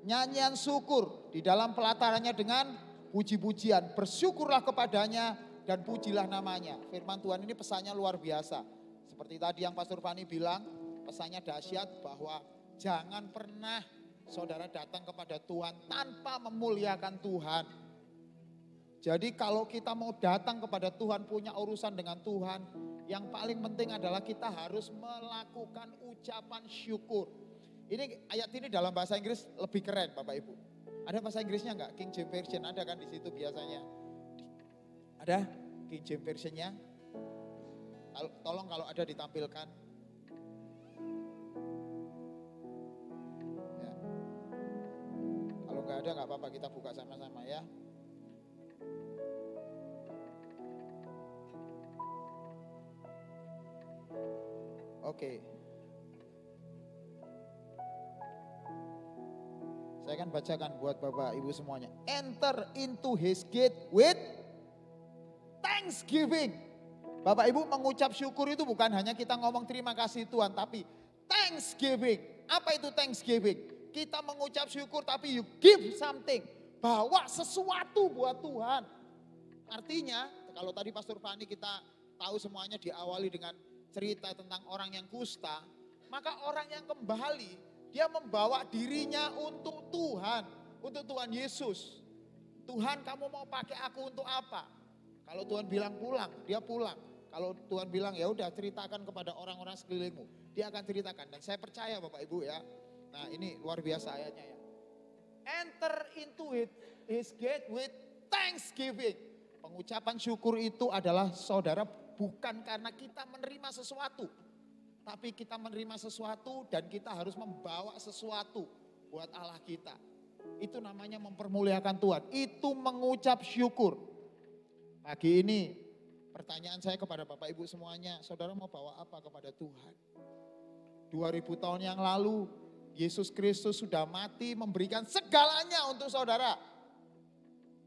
nyanyian syukur. Di dalam pelatarannya dengan puji-pujian. Bersyukurlah kepadanya dan pujilah namanya. Firman Tuhan ini pesannya luar biasa. Seperti tadi yang Pastor Fani bilang, pesannya dahsyat bahwa jangan pernah saudara datang kepada Tuhan tanpa memuliakan Tuhan. Jadi kalau kita mau datang kepada Tuhan, punya urusan dengan Tuhan, yang paling penting adalah kita harus melakukan ucapan syukur. Ini ayat ini dalam bahasa Inggris lebih keren Bapak Ibu. Ada bahasa Inggrisnya enggak? King James Version ada kan di situ biasanya. Ada King James Versionnya? Tolong kalau ada ditampilkan. Ya. Kalau enggak ada enggak apa-apa, kita buka sama-sama ya. Oke. Saya akan bacakan buat Bapak Ibu semuanya. Enter into his gate with thanksgiving. Bapak Ibu mengucap syukur itu bukan hanya kita ngomong terima kasih Tuhan, tapi thanksgiving. Apa itu thanksgiving? Kita mengucap syukur tapi you give something. Bawa sesuatu buat Tuhan. Artinya kalau tadi Pastor Fani kita tahu semuanya diawali dengan cerita tentang orang yang kusta, maka orang yang kembali, dia membawa dirinya untuk Tuhan Yesus. Tuhan, kamu mau pakai aku untuk apa? Kalau Tuhan bilang pulang, dia pulang. Kalau Tuhan bilang ya udah ceritakan kepada orang-orang sekelilingmu, dia akan ceritakan. Dan saya percaya Bapak Ibu ya, nah ini luar biasa ayatnya ya. Enter into his gate with thanksgiving. Pengucapan syukur itu adalah saudara bukan karena kita menerima sesuatu. Tapi kita menerima sesuatu dan kita harus membawa sesuatu buat Allah kita. Itu namanya mempermuliakan Tuhan. Itu mengucap syukur. Pagi ini pertanyaan saya kepada Bapak Ibu semuanya. Saudara mau bawa apa kepada Tuhan? 2000 tahun yang lalu Yesus Kristus sudah mati memberikan segalanya untuk saudara.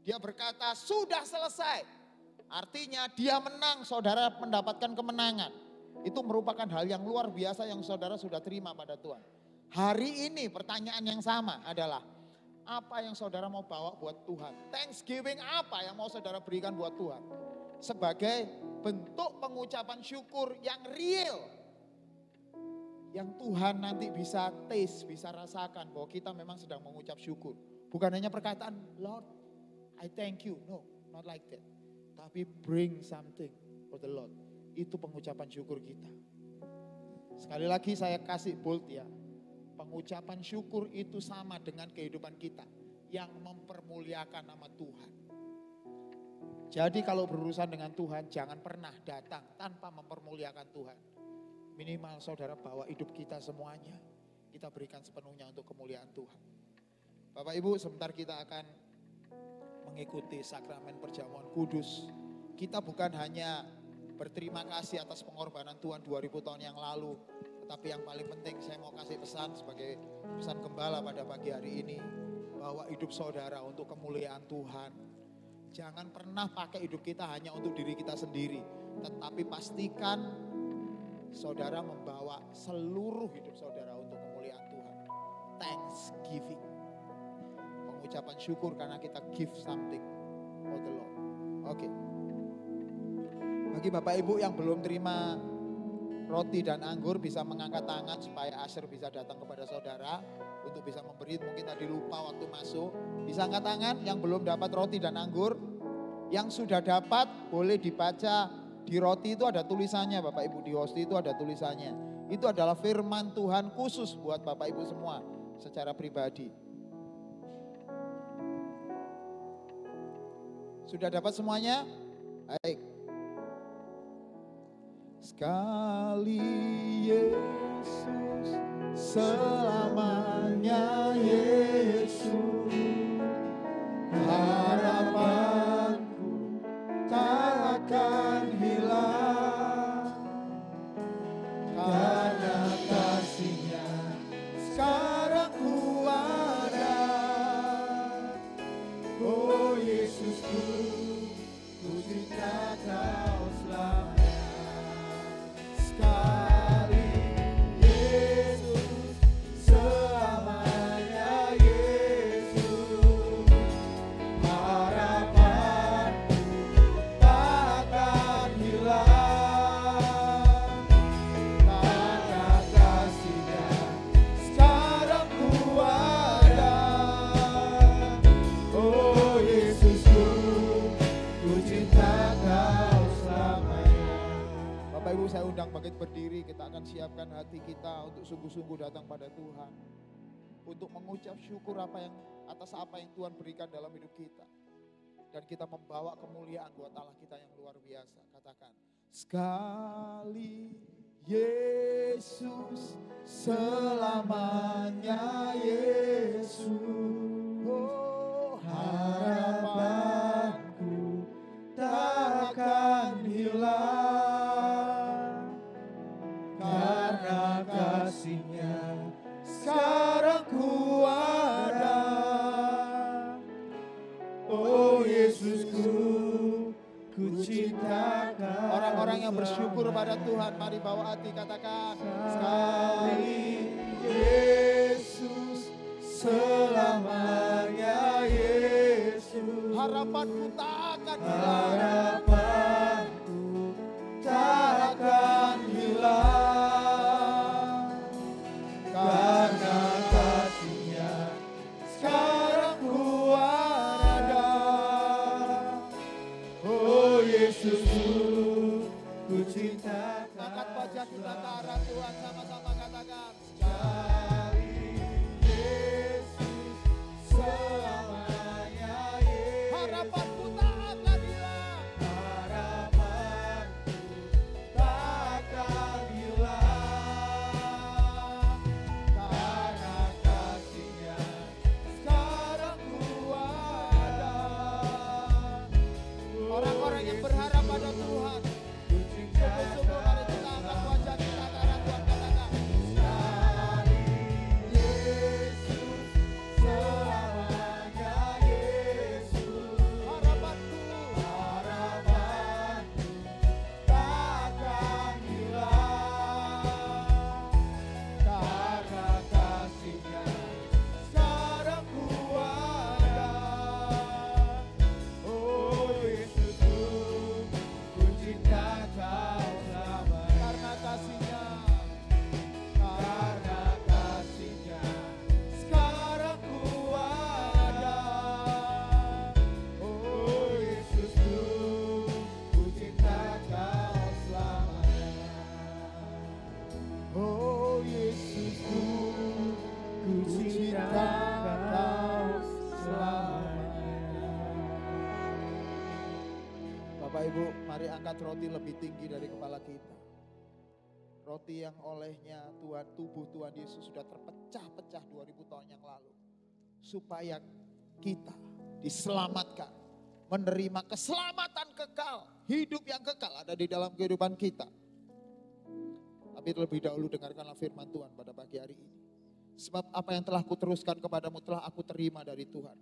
Dia berkata sudah selesai. Artinya dia menang, saudara mendapatkan kemenangan. Itu merupakan hal yang luar biasa yang saudara sudah terima pada Tuhan. Hari ini pertanyaan yang sama adalah, apa yang saudara mau bawa buat Tuhan? Thanksgiving apa yang mau saudara berikan buat Tuhan? Sebagai bentuk pengucapan syukur yang real. Yang Tuhan nanti bisa taste, bisa rasakan bahwa kita memang sedang mengucap syukur. Bukan hanya perkataan, Lord, I thank you. No, not like that. Tapi bring something for the Lord. Itu pengucapan syukur kita. Sekali lagi saya kasih bold ya. Pengucapan syukur itu sama dengan kehidupan kita. Yang mempermuliakan nama Tuhan. Jadi kalau berurusan dengan Tuhan jangan pernah datang tanpa mempermuliakan Tuhan. Minimal saudara bawa hidup kita semuanya. Kita berikan sepenuhnya untuk kemuliaan Tuhan. Bapak Ibu sebentar kita akan mengikuti sakramen perjamuan kudus. Kita bukan hanya berterima kasih atas pengorbanan Tuhan 2000 tahun yang lalu. Tetapi yang paling penting saya mau kasih pesan sebagai pesan gembala pada pagi hari ini. Bahwa hidup saudara untuk kemuliaan Tuhan. Jangan pernah pakai hidup kita hanya untuk diri kita sendiri. Tetapi pastikan saudara membawa seluruh hidup saudara untuk kemuliaan Tuhan. Thanksgiving. Pengucapan syukur karena kita give something for the Lord. Oke. Bagi Bapak Ibu yang belum terima roti dan anggur bisa mengangkat tangan supaya Asher bisa datang kepada saudara untuk bisa memberi. Mungkin tadi lupa waktu masuk. Bisa angkat tangan yang belum dapat roti dan anggur. Yang sudah dapat boleh dibaca, di roti itu ada tulisannya Bapak Ibu, di hosti itu ada tulisannya. Itu adalah firman Tuhan khusus buat Bapak Ibu semua secara pribadi. Sudah dapat semuanya? Baik. Sekali Yesus, selamanya Yesus, harapanku tak akan hilang, karena kasih-Nya sekarang ku ada. Oh Yesusku, ku cinta Kau selamanya. Sekali Yesus, selamanya Yesus, harapanku tak akan hilang, karena kasih-Nya sekarang ku ada. Oh Yesusku, ku cinta Kau selamanya. Bapak Ibu, saya undang bangkit berdiri, kita akan siapkan hati kita untuk sungguh-sungguh datang pada Tuhan. Untuk mengucap syukur atas apa yang Tuhan berikan dalam hidup kita. Dan kita membawa kemuliaan buat Allah kita yang luar biasa. Katakan, sekali Yesus, selamanya Yesus, oh harapanku tak akan hilang, karena kasih-Nya sekarang ku ada. Oh Yesusku, ku cinta Kau. Orang-orang yang bersyukur pada Tuhan, mari bawa hati, katakan, sekali Yesus, selamanya Yesus, harapanku tak akan hilang, harapanku tak akan hilang, karena kasih-Nya sekarang ku ada. Oh Yesusku, ku cinta Kau. Angkat wajah kita ke arah Tuhan, sama-sama katakan, sekali Yesus, selamanya Yesus, harapanku tak akan hilang, harapanku tak akan hilang, karena kasih-Nya sekarang ku ada. Orang-orang yang berharap pada Tuhan, sungguh-sungguh mari kita angkat wajah kita ke arah Tuhan, katakan, sekali Yesus, selamanya Yesus, harapanku tak akan hilang, karena kasih-Nya sekarang ku ada. Oh Yesusku, ku cinta Kau selamanya, karena kasih-Nya sekarang ku ada. Oh Yesusku, ku cinta Kau selamanya. Oh Yesusku, ku cinta Kau selamanya. Bapak Ibu, mari angkat roti lebih tinggi dari kepala kita. Roti yang olehnya Tuhan, tubuh Tuhan Yesus sudah terpecah-pecah 2000 tahun yang lalu. Supaya kita diselamatkan, menerima keselamatan kekal, hidup yang kekal ada di dalam kehidupan kita. Tapi terlebih dahulu dengarkanlah firman Tuhan pada pagi hari ini. Sebab apa yang telah kuteruskan kepadamu telah aku terima dari Tuhan.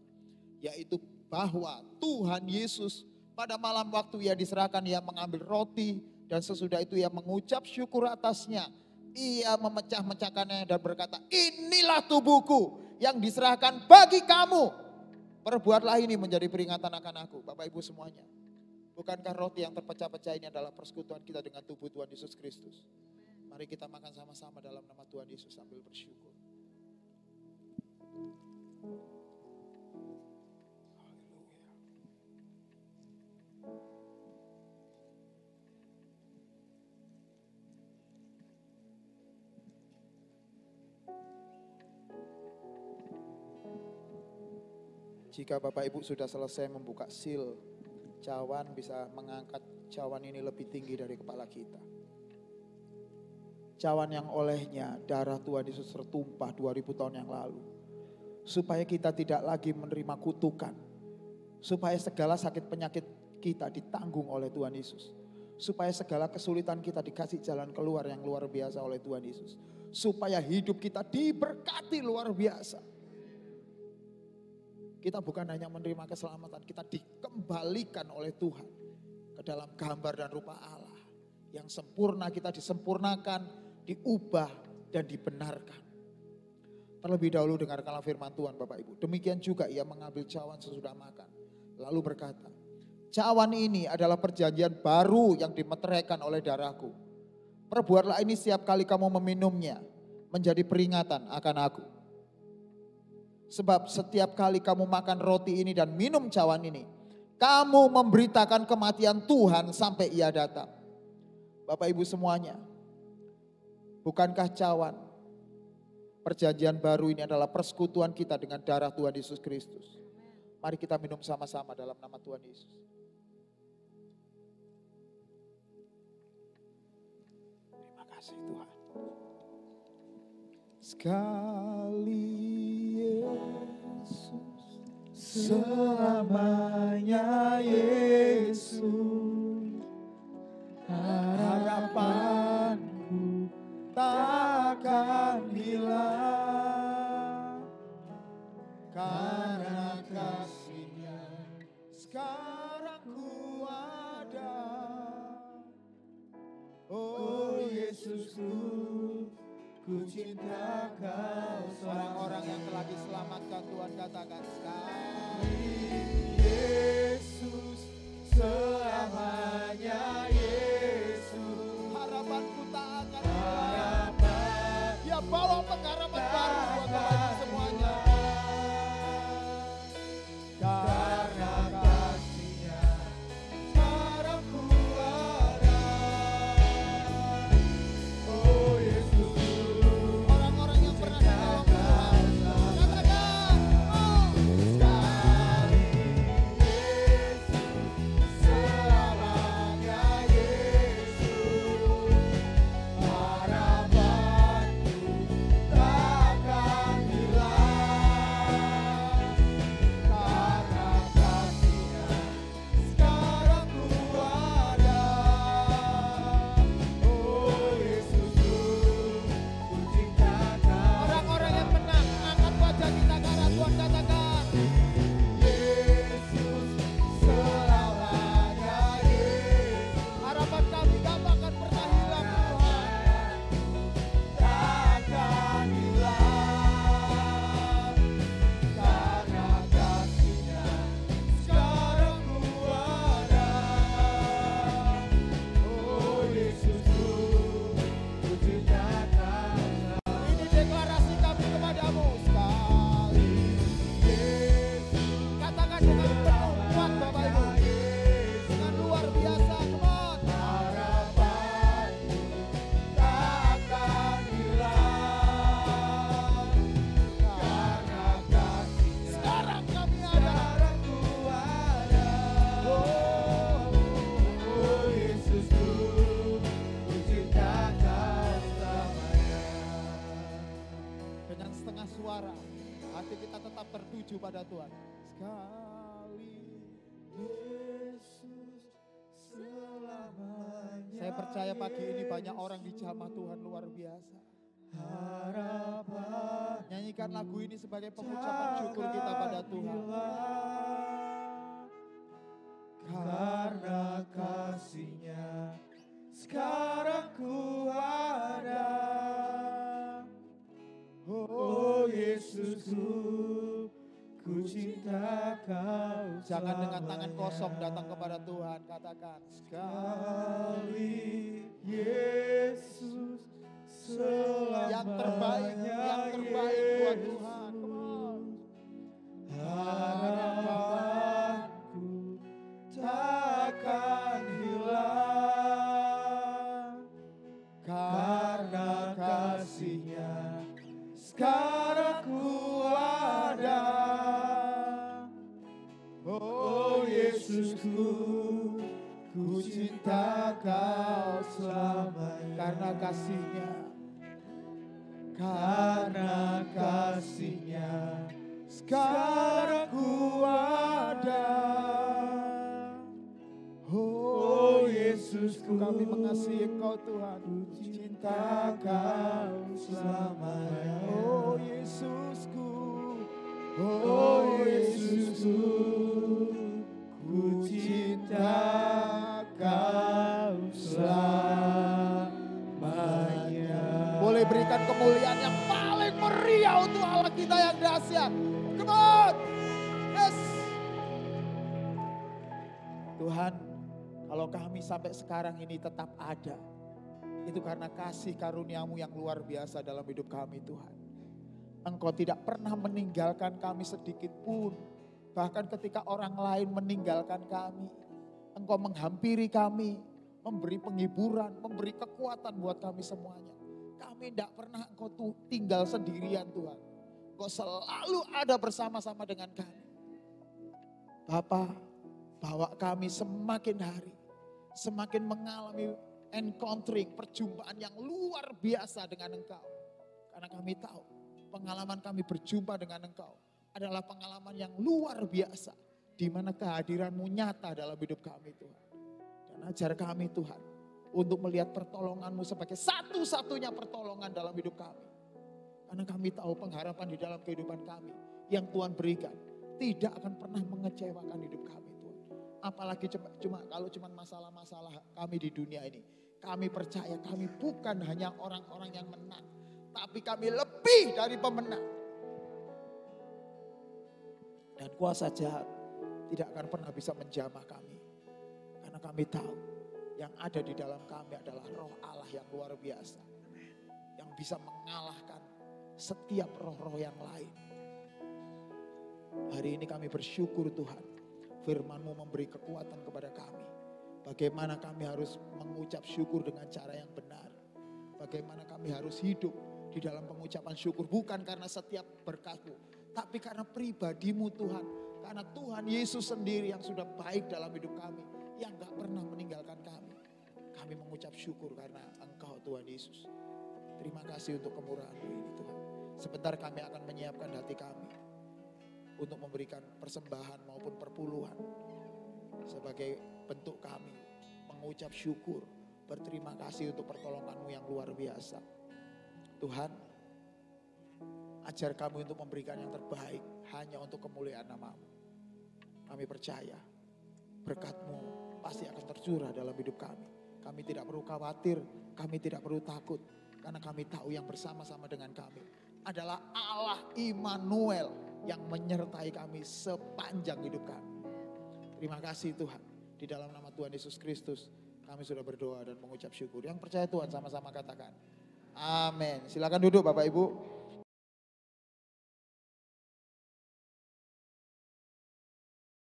Yaitu bahwa Tuhan Yesus pada malam waktu Ia diserahkan, Ia mengambil roti Dan sesudah itu ia mengucap syukur atasnya. Ia memecah-mecahkannya dan berkata, inilah tubuhku yang diserahkan bagi kamu. Perbuatlah ini menjadi peringatan akan aku. Bapak Ibu semuanya. Bukankah roti yang terpecah-pecah ini adalah persekutuan kita dengan tubuh Tuhan Yesus Kristus? Mari kita makan sama-sama dalam nama Tuhan Yesus sambil bersyukur. Jika Bapak Ibu sudah selesai membuka seal cawan, bisa mengangkat cawan ini lebih tinggi dari kepala kita. Cawan yang olehnya darah Tuhan Yesus tertumpah 2000 tahun yang lalu. Supaya kita tidak lagi menerima kutukan. Supaya segala sakit penyakit kita ditanggung oleh Tuhan Yesus. Supaya segala kesulitan kita dikasih jalan keluar yang luar biasa oleh Tuhan Yesus. Supaya hidup kita diberkati luar biasa. Kita bukan hanya menerima keselamatan, kita dikembalikan oleh Tuhan ke dalam gambar dan rupa Allah. Yang sempurna kita disempurnakan, diubah dan dibenarkan. Terlebih dahulu dengarkanlah firman Tuhan Bapak Ibu. Demikian juga ia mengambil cawan sesudah makan. Lalu berkata, cawan ini adalah perjanjian baru yang dimeteraikan oleh darahku. Perbuatlah ini setiap kali kamu meminumnya, menjadi peringatan akan aku. Sebab setiap kali kamu makan roti ini dan minum cawan ini, kamu memberitakan kematian Tuhan sampai ia datang. Bapak Ibu semuanya, bukankah cawan perjanjian baru ini adalah persekutuan kita dengan darah Tuhan Yesus Kristus? Mari kita minum sama-sama dalam nama Tuhan Yesus. Terima kasih Tuhan. Sekali Yesus, selamanya Yesus, harapanku takkan hilang, karena kasih-Nya sekarang ku ada. Oh Yesusku, ku cinta Kau. Orang-orang yang telah diselamatkan Tuhan katakan sekali Yesus, selamanya Yesus, harapanku tak akan hilang. Dia bawa pengharapan baru buat Bapak semuanya. Karena kasih-Nya sekarang ku ada. Oh Yesus, orang-orang yang pernah ditolong Tuhan, katakan, oh sekali Yesus, selamanya Yesus, harapanku takkan hilang, karena kasih-Nya sekarang ku ada. Oh Yesusku, ku cinta Kau. Orang-orang yang menang, angkat wajah kita ke arah Tuhan, katakan, Yesus, selamanya Yesus, harapan kami gak akan pernah hilang Tuhan, takkan hilang, karena kasih-Nya sekarang ku ada. Oh Yesusku, ku cinta Kau. Ini deklarasi kami kepadamu. Sekali Yesus, katakan dengan penuh kuat Bapak Ibu, dengan luar biasa. Come on. Harapanku takkan hilang, karena kasih-Nya sekarang kami ada. Oh Yesusku, ku cinta Kau selamanya. Dengan setengah suara, hati kita tetap tertuju pada Tuhan. Sekali Yesus, selamanya. Saya percaya pagi ini banyak orang dijamah Tuhan luar biasa. Harapan. Nyanyikan lagu ini sebagai pengucapan syukur kita pada Tuhan. Karena kasih-Nya sekarang ku ada. Oh Yesusku, ku cinta kau. Jangan dengan tangan kosong datang kepada Tuhan, katakan sekali Yesus selamanya. Yang terbaik buat Tuhan. Come on. Harapanku takkan hilang karena kasih-Nya sekarang ku ada. Oh Yesusku, ku cinta kau selamanya. Karena kasih-Nya, karena kasih-Nya sekarang ku ada. Oh Yesusku, kami mengasihi Engkau Tuhan, ku cinta kau selamanya. Oh Yesusku, oh Yesusku, ku cinta kau selamanya. Boleh berikan kemuliaan yang paling meriah untuk Allah kita yang dahsyat. Come on. Yes. Tuhan, kalau kami sampai sekarang ini tetap ada, itu karena kasih karunia-Mu yang luar biasa dalam hidup kami Tuhan. Engkau tidak pernah meninggalkan kami sedikit pun. Bahkan ketika orang lain meninggalkan kami, Engkau menghampiri kami, memberi penghiburan, memberi kekuatan buat kami semuanya. Kami tidak pernah Engkau tinggal sendirian Tuhan. Engkau selalu ada bersama-sama dengan kami. Bapa, bawa kami semakin hari, semakin mengalami encountering, perjumpaan yang luar biasa dengan Engkau. Karena kami tahu pengalaman kami berjumpa dengan Engkau adalah pengalaman yang luar biasa. Di mana kehadiran-Mu nyata dalam hidup kami Tuhan. Dan ajar kami Tuhan untuk melihat pertolongan-Mu sebagai satu-satunya pertolongan dalam hidup kami. Karena kami tahu pengharapan di dalam kehidupan kami yang Tuhan berikan tidak akan pernah mengecewakan hidup kami Tuhan. Apalagi kalau cuma masalah-masalah kami di dunia ini. Kami percaya kami bukan hanya orang-orang yang menang. Tapi kami lebih dari pemenang. Dan kuasa jahat tidak akan pernah bisa menjamah kami. Karena kami tahu yang ada di dalam kami adalah roh Allah yang luar biasa. Yang bisa mengalahkan setiap roh-roh yang lain. Hari ini kami bersyukur Tuhan. Firman-Mu memberi kekuatan kepada kami. Bagaimana kami harus mengucap syukur dengan cara yang benar. Bagaimana kami harus hidup di dalam pengucapan syukur. Bukan karena setiap berkat-Mu. Tapi karena pribadi-Mu Tuhan. Karena Tuhan Yesus sendiri yang sudah baik dalam hidup kami. Yang gak pernah meninggalkan kami. Kami mengucap syukur karena Engkau Tuhan Yesus. Terima kasih untuk kemurahan-Mu ini Tuhan. Sebentar kami akan menyiapkan hati kami. Untuk memberikan persembahan maupun perpuluhan. Sebagai bentuk kami mengucap syukur. Berterima kasih untuk pertolongan-Mu yang luar biasa. Tuhan, ajar kami untuk memberikan yang terbaik hanya untuk kemuliaan nama-Mu. Kami percaya berkat-Mu pasti akan tercurah dalam hidup kami. Kami tidak perlu khawatir, kami tidak perlu takut. Karena kami tahu yang bersama-sama dengan kami adalah Allah Immanuel yang menyertai kami sepanjang hidup kami. Terima kasih Tuhan. Di dalam nama Tuhan Yesus Kristus kami sudah berdoa dan mengucap syukur. Yang percaya Tuhan sama-sama katakan amin. Silakan duduk Bapak Ibu.